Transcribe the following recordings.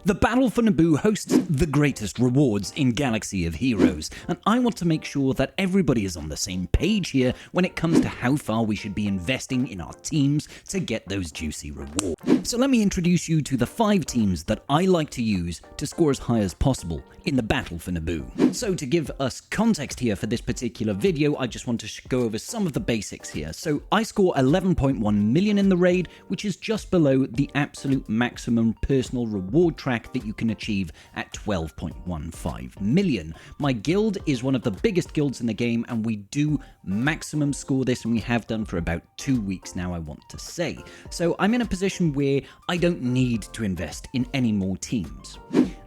The battle for Naboo hosts the greatest rewards in Galaxy of Heroes, and I want to make sure that everybody is on the same page here when it comes to how far we should be investing in our teams to get those juicy rewards. So let me introduce you to the 5 teams that I like to use to score as high as possible in the battle for Naboo. So to give us context here for this particular video, I just want to go over some of the basics here. So I score 11.1 million in the raid, which is just below the absolute maximum personal reward track that you can achieve at 12.15 million. My guild is one of the biggest guilds in the game, and we do maximum score this, and we have done for about 2 weeks now, I want to say. So I'm in a position where I don't need to invest in any more teams.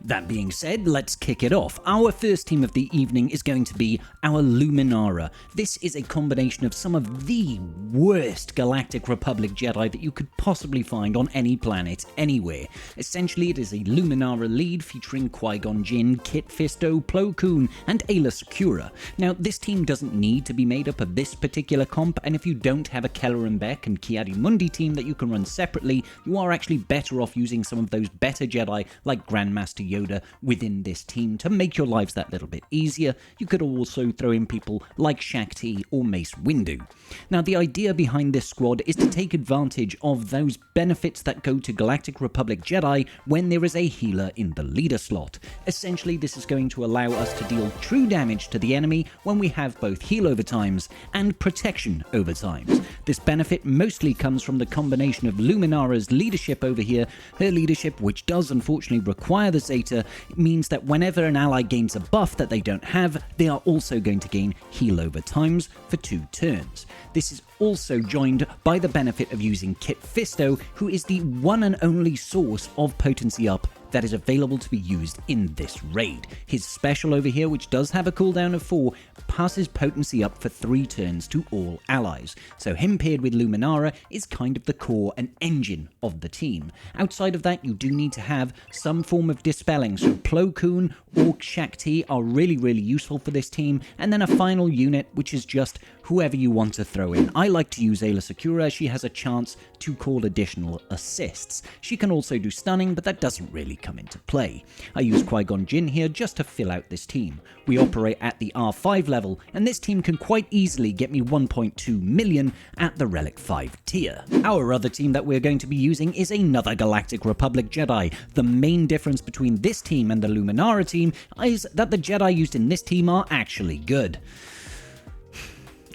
That being said, let's kick it off. Our first team of the evening is going to be our Luminara. This is a combination of some of the worst Galactic Republic Jedi that you could possibly find on any planet, anywhere. Essentially, it is a Luminara lead featuring Qui-Gon Jinn, Kit Fisto, Plo Koon, and Aayla Secura. Now, this team doesn't need to be made up of this particular comp, and if you don't have a Kelleran Beck and Ki-Adi-Mundi team that you can run separately, you are actually better off using some of those better Jedi like Grandmaster Yoda within this team to make your lives that little bit easier. You could also throw in people like Shaak Ti or Mace Windu. Now, the idea behind this squad is to take advantage of those benefits that go to Galactic Republic Jedi when there is a healer in the leader slot. Essentially, this is going to allow us to deal true damage to the enemy when we have both heal overtimes and protection overtimes. This benefit mostly comes from the combination of Luminara's leadership over here. Her leadership, which does unfortunately require the Zeta, means that whenever an ally gains a buff that they don't have, they are also going to gain heal overtimes for 2 turns. This is also joined by the benefit of using Kit Fisto, who is the one and only source of potency up that is available to be used in this raid. His special over here, which does have a cooldown of 4, passes potency up for 3 turns to all allies. So him paired with Luminara is kind of the core and engine of the team. Outside of that, you do need to have some form of dispelling, so Plo Koon or Shaak Ti are really useful for this team, and then a final unit, which is just whoever you want to throw in. I like to use Aayla Secura. She has a chance to call additional assists. She can also do stunning, but that doesn't really come into play. I use Qui-Gon Jinn here just to fill out this team. We operate at the R5 level, and this team can quite easily get me 1.2 million at the Relic 5 tier. Our other team that we're going to be using is another Galactic Republic Jedi. The main difference between this team and the Luminara team is that the Jedi used in this team are actually good.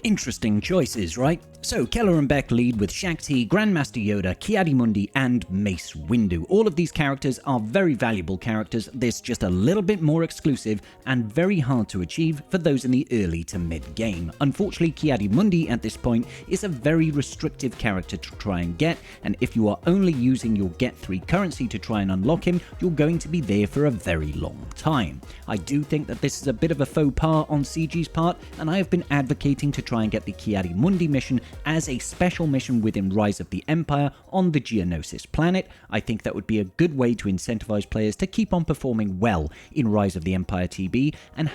Interesting choices, right? So, Kelleran Beck lead with Shaak Ti, Grandmaster Yoda, Ki-Adi-Mundi, and Mace Windu. All of these characters are very valuable characters. This just a little bit more exclusive and very hard to achieve for those in the early to mid game. Unfortunately, Ki-Adi-Mundi at this point is a very restrictive character to try and get, and if you are only using your Get 3 currency to try and unlock him, you're going to be there for a very long time. I do think that this is a bit of a faux pas on CG's part, and I have been advocating to try and get the Ki-Adi-Mundi mission as a special mission within Rise of the Empire on the Geonosis planet. I think that would be a good way to incentivize players to keep on performing well in Rise of the Empire TB and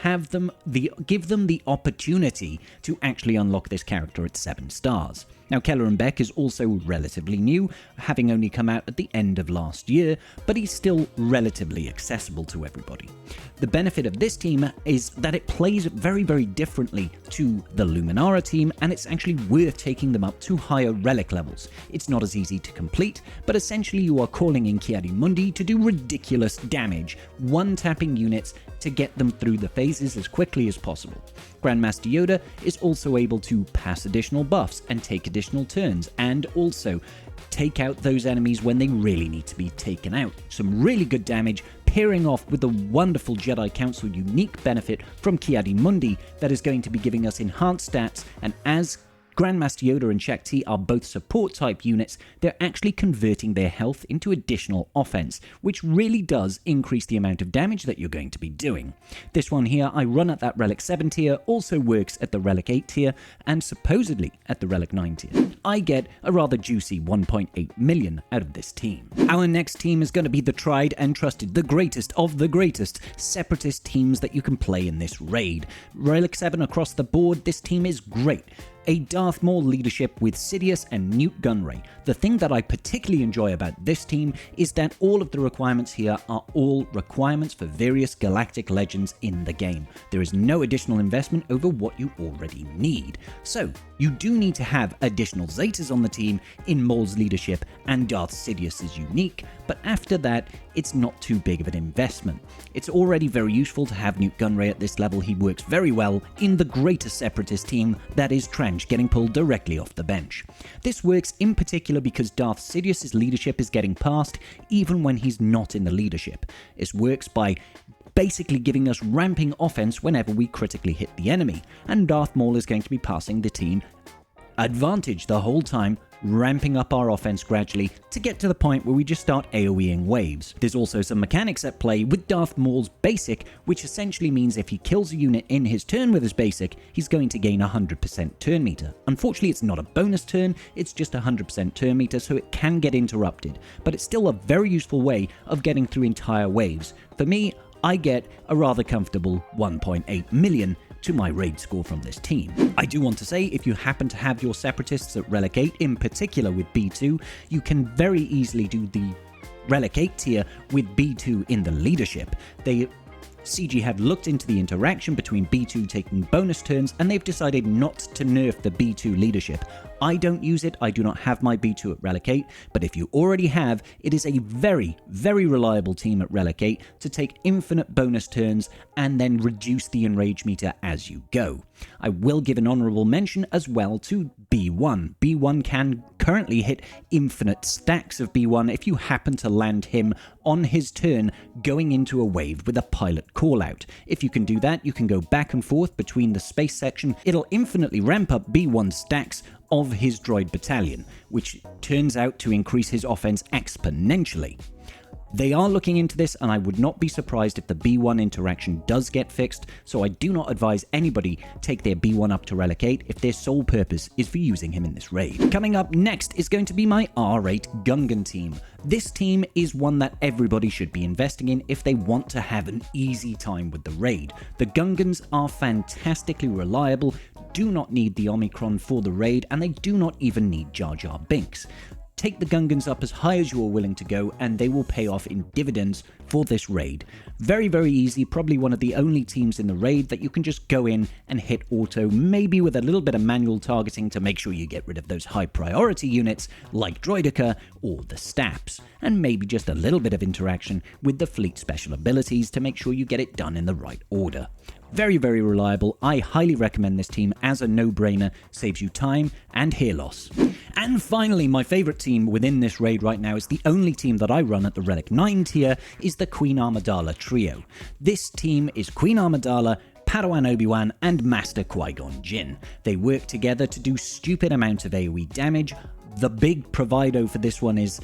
give them the opportunity to actually unlock this character at 7 stars. Now, Kelleran Beck is also relatively new, having only come out at the end of last year, but he's still relatively accessible to everybody. The benefit of this team is that it plays very differently to the Luminara team, and it's actually worth taking them up to higher relic levels. It's not as easy to complete, but essentially you are calling in Ki-Adi-Mundi to do ridiculous damage, one-tapping units to get them through the phases as quickly as possible. Grandmaster Yoda is also able to pass additional buffs and take additional turns, and also take out those enemies when they really need to be taken out. Some really good damage, pairing off with the wonderful Jedi Council unique benefit from Ki-Adi-Mundi that is going to be giving us enhanced stats, and as Grandmaster Yoda and Shaak Ti are both support-type units, they're actually converting their health into additional offense, which really does increase the amount of damage that you're going to be doing. This one here I run at that Relic 7 tier, also works at the Relic 8 tier, and supposedly at the Relic 9 tier. I get a rather juicy 1.8 million out of this team. Our next team is going to be the tried and trusted, the greatest of the greatest Separatist teams that you can play in this raid. Relic 7 across the board, this team is great. a Darth Maul leadership with Sidious and Newt Gunray. The thing that I particularly enjoy about this team is that all of the requirements here are all requirements for various galactic legends in the game. There is no additional investment over what you already need. So, you do need to have additional Zetas on the team in Maul's leadership, and Darth Sidious is unique, but after that, it's not too big of an investment. It's already very useful to have Newt Gunray at this level. He works very well in the greater Separatist team that is Trench getting pulled directly off the bench. This works in particular because Darth Sidious's leadership is getting passed even when he's not in the leadership. It works by basically giving us ramping offense whenever we critically hit the enemy, and Darth Maul is going to be passing the team advantage the whole time, ramping up our offense gradually to get to the point where we just start AoEing waves. There's also some mechanics at play with Darth Maul's basic, which essentially means if he kills a unit in his turn with his basic, he's going to gain 100% turn meter. Unfortunately, it's not a bonus turn, it's just 100% turn meter, so it can get interrupted, but it's still a very useful way of getting through entire waves. For me, I get a rather comfortable 1.8 million to my raid score from this team. I do want to say, if you happen to have your Separatists at Relic 8, in particular with B2, you can very easily do the Relic 8 tier with B2 in the leadership. CG have looked into the interaction between B2 taking bonus turns, and they've decided not to nerf the B2 leadership. I don't use it, I do not have my B2 at Relic 8, but if you already have, it is a very, very reliable team at Relic 8 to take infinite bonus turns and then reduce the enrage meter as you go. I will give an honourable mention as well to B1. B1 can currently hit infinite stacks of B1 if you happen to land him on his turn going into a wave with a pilot callout. If you can do that, you can go back and forth between the space section. It'll infinitely ramp up B1 stacks of his droid battalion, which turns out to increase his offense exponentially. They are looking into this, and I would not be surprised if the B1 interaction does get fixed, so I do not advise anybody take their B1 up to Relic 8 if their sole purpose is for using him in this raid. Coming up next is going to be my R8 Gungan team. This team is one that everybody should be investing in if they want to have an easy time with the raid. The Gungans are fantastically reliable, do not need the Omicron for the raid, and they do not even need Jar Jar Binks. Take the Gungans up as high as you are willing to go, and they will pay off in dividends for this raid. Very, very easy, probably one of the only teams in the raid that you can just go in and hit auto, maybe with a little bit of manual targeting to make sure you get rid of those high priority units like Droideka or the Staps, and maybe just a little bit of interaction with the fleet special abilities to make sure you get it done in the right order. Very, very reliable. I highly recommend this team as a no-brainer, saves you time and hair loss. And finally, my favourite team within this raid right now is the only team that I run at the Relic 9 tier, is the Queen Amidala trio. This team is Queen Amidala, Padawan Obi-Wan, and Master Qui-Gon Jinn. They work together to do stupid amounts of AoE damage. The big proviso for this one is...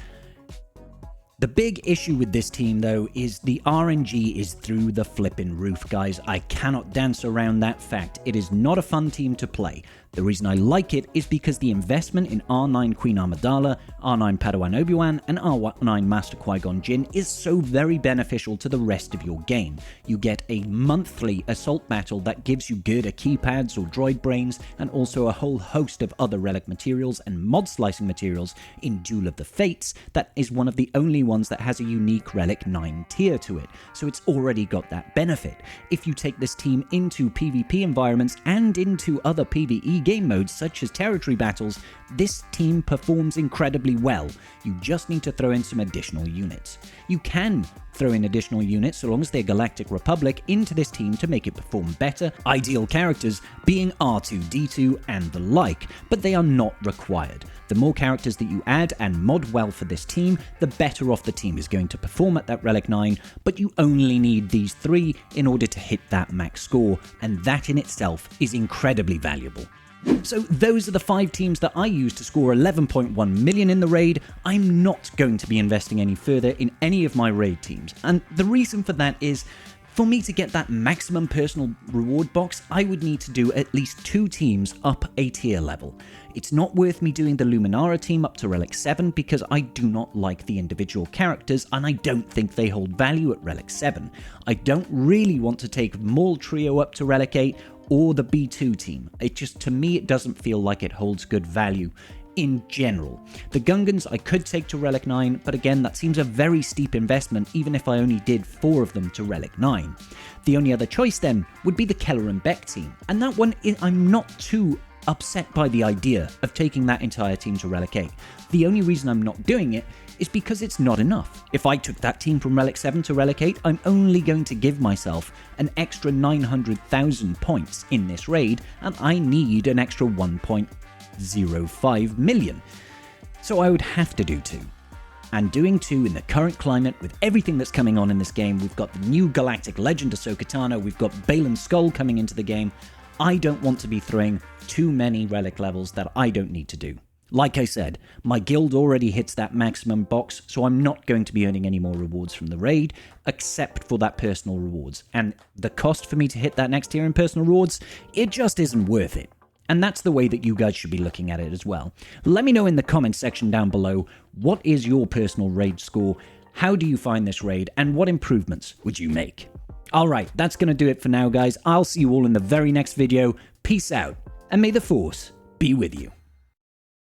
The big issue with this team, though, is the RNG is through the flippin' roof, guys. I cannot dance around that fact. It is not a fun team to play. The reason I like it is because the investment in R9 Queen Amidala, R9 Padawan Obi-Wan, and R9 Master Qui-Gon Jinn is so very beneficial to the rest of your game. You get a monthly assault battle that gives you Girder keypads or droid brains, and also a whole host of other relic materials and mod slicing materials in Duel of the Fates. That is one of the only ones that has a unique Relic 9 tier to it, so it's already got that benefit. If you take this team into PvP environments and into other PvE game modes such as territory battles, this team performs incredibly well. You just need to throw in some additional units. You can throw in additional units, so long as they're Galactic Republic, into this team to make it perform better, ideal characters being R2-D2 and the like, but they are not required. The more characters that you add and mod well for this team, the better off the team is going to perform at that Relic 9, but you only need these three in order to hit that max score, and that in itself is incredibly valuable. So those are the 5 teams that I use to score 11.1 million in the raid. I'm not going to be investing any further in any of my raid teams, and the reason for that is, for me to get that maximum personal reward box, I would need to do at least 2 teams up a tier level. It's not worth me doing the Luminara team up to Relic 7 because I do not like the individual characters and I don't think they hold value at Relic 7. I don't really want to take Maul Trio up to Relic 8 or the B2 team. It just, to me, it doesn't feel like it holds good value in general. The Gungans I could take to Relic 9, but again, that seems a very steep investment even if I only did 4 of them to Relic 9. The only other choice then would be the Keller and Beck team, and that one I'm not too upset by the idea of taking that entire team to Relic 8. The only reason I'm not doing it is because it's not enough. If I took that team from Relic 7 to Relic 8, I'm only going to give myself an extra 900,000 points in this raid, and I need an extra 1.05 million. So I would have to do 2. And doing 2 in the current climate, with everything that's coming on in this game, we've got the new Galactic Legend Ahsoka Tano, we've got Balin's Skull coming into the game, I don't want to be throwing too many relic levels that I don't need to do. Like I said, my guild already hits that maximum box, so I'm not going to be earning any more rewards from the raid, except for that personal rewards. And the cost for me to hit that next tier in personal rewards, it just isn't worth it. And that's the way that you guys should be looking at it as well. Let me know in the comments section down below, what is your personal raid score, how do you find this raid, and what improvements would you make? Alright, that's going to do it for now, guys. I'll see you all in the very next video. Peace out, and may the Force be with you.